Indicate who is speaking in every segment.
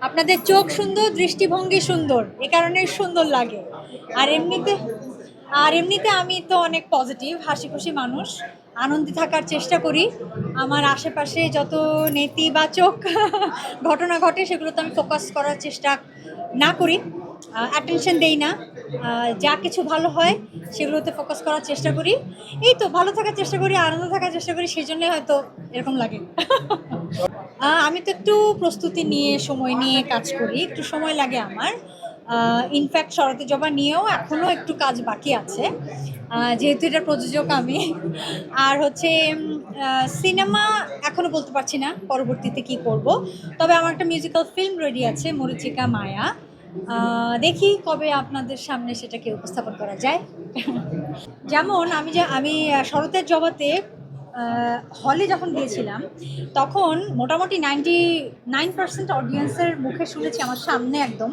Speaker 1: আপনাদের চোখ সুন্দর, দৃষ্টিভঙ্গি সুন্দর, এ কারণে সুন্দর লাগে। আর এমনিতে আমি তো অনেক পজিটিভ, হাসি খুশি মানুষ, আনন্দে থাকার চেষ্টা করি। আমার আশেপাশে যত নেতিবাচক ঘটনা ঘটে সেগুলোতে আমি ফোকাস করার চেষ্টা না করি, অ্যাটেনশন দেই না। যা কিছু ভালো হয় সেগুলোতে ফোকাস করার চেষ্টা করি। এই তো ভালো থাকার চেষ্টা করি, আনন্দ থাকার চেষ্টা করি, সেই জন্যই হয়তো এরকম লাগে। আমি তো একটু প্রস্তুতি নিয়ে, সময় নিয়ে কাজ করি, একটু সময় লাগে আমার। ইনফ্যাক্ট শরতে জবা নিয়েও এখনও একটু কাজ বাকি আছে, যেহেতু এটা প্রযোজক আমি। আর হচ্ছে সিনেমা এখনও বলতে পারছি না পরবর্তীতে কি করব। তবে আমার একটা মিউজিক্যাল ফিল্ম রেডি আছে, মরীচিকা মায়া। দেখি কবে আপনাদের সামনে সেটাকে উপস্থাপন করা যায়। যেমন আমি শরতের জবাতে হলে যখন গিয়েছিলাম, তখন মোটামুটি 99% অডিয়েন্সের মুখে শুনেছি আমার সামনে একদম,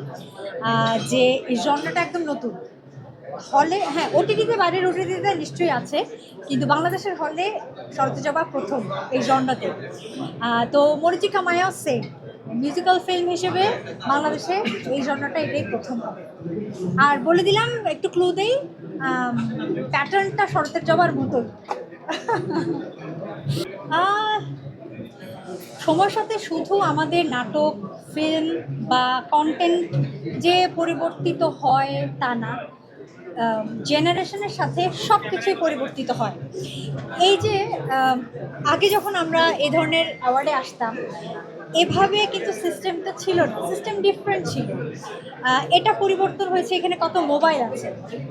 Speaker 1: যে এই জনরাটা একদম নতুন। হলে, হ্যাঁ, ওটিটিতে, বাইরের ওটিটিতে নিশ্চয়ই আছে, কিন্তু বাংলাদেশের হলে শরতের জবা প্রথম এই জনরাতে। তো মরীচিকা মায়া সেম মিউজিক্যাল ফিল্ম হিসেবে বাংলাদেশে এই জনরাটা এটাই প্রথম হবে। আর বলে দিলাম, একটু ক্লু দেই, প্যাটার্নটা শরতের জবার মতোই। সময়ের সাথে শুধু আমাদের নাটক, ফিল্ম বা কন্টেন্ট যে পরিবর্তিত হয় তা না, জেনারেশনের সাথে সব কিছুই পরিবর্তিত হয়। এই যে আগে যখন আমরা এই ধরনের অ্যাওয়ার্ডে আসতাম, এভাবে কিন্তু সিস্টেমটা ছিল না, সিস্টেম ডিফারেন্ট ছিল। এটা পরিবর্তন হয়েছে, এখানে কত মোবাইল আছে,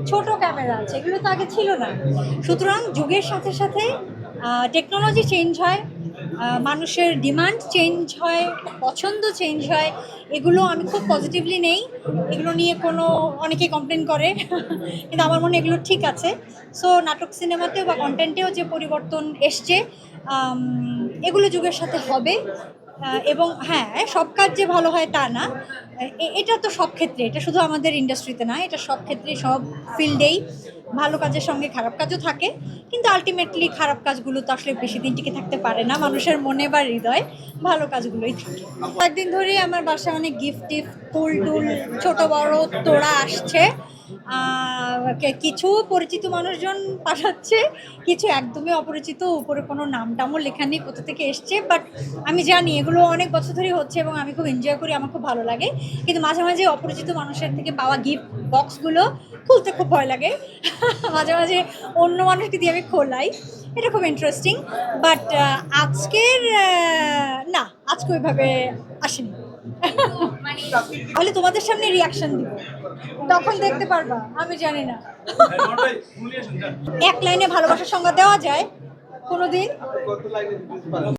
Speaker 1: ছোট ক্যামেরা আছে, এগুলো তো আগে ছিল না। সুতরাং যুগের সাথে সাথে টেকনোলজি চেঞ্জ হয়, মানুষের ডিমান্ড চেঞ্জ হয়, পছন্দ চেঞ্জ হয়। এগুলো আমি খুব পজিটিভলি নেই। এগুলো নিয়ে অনেকেই কমপ্লেন করে, কিন্তু আমার মনে হয় এগুলো ঠিক আছে। সো নাটক, সিনেমাতেও বা কন্টেন্টেও যে পরিবর্তন এসছে, এগুলো যুগের সাথে হবে। এবং হ্যাঁ, সব কাজ যে ভালো হয় তা না, এটা তো সব ক্ষেত্রে, এটা শুধু আমাদের ইন্ডাস্ট্রিতে না, এটা সব ক্ষেত্রে, সব ফিল্ডেই ভালো কাজের সঙ্গে খারাপ কাজও থাকে। কিন্তু আলটিমেটলি খারাপ কাজগুলো তো আসলে বেশি দিন টিকে থাকতে পারে না, মানুষের মনে বা হৃদয় ভালো কাজগুলোই থাকে। কয়েকদিন ধরেই আমার বাসায় অনেক গিফট টিফট, ফুল টুল, ছোট বড় তোড়া আসছে। কিছু পরিচিত মানুষজন পাঠাচ্ছে, কিছু একদমই অপরিচিত, উপরে কোনো নাম টামও লেখা নেই, কোথা থেকে এসছে। বাট আমি জানি এগুলো অনেক বছর ধরেই হচ্ছে এবং আমি খুব এনজয় করি, আমার খুব ভালো লাগে। কিন্তু মাঝে মাঝে অপরিচিত মানুষের থেকে পাওয়া গিফট বক্সগুলো খুলতে খুব ভয় লাগে। মাঝে মাঝে অন্য মানুষকে দিয়ে আমি খোলাই, এটা খুব ইন্টারেস্টিং। বাট আজকের না, আজকে ওইভাবে আসেনি। তাহলে তোমাদের সামনে রিয়াকশন দিব, তখন দেখতে পারবা। আমি জানি না এক লাইনে ভালোবাসার সংজ্ঞা দেওয়া যায় কোনোদিন।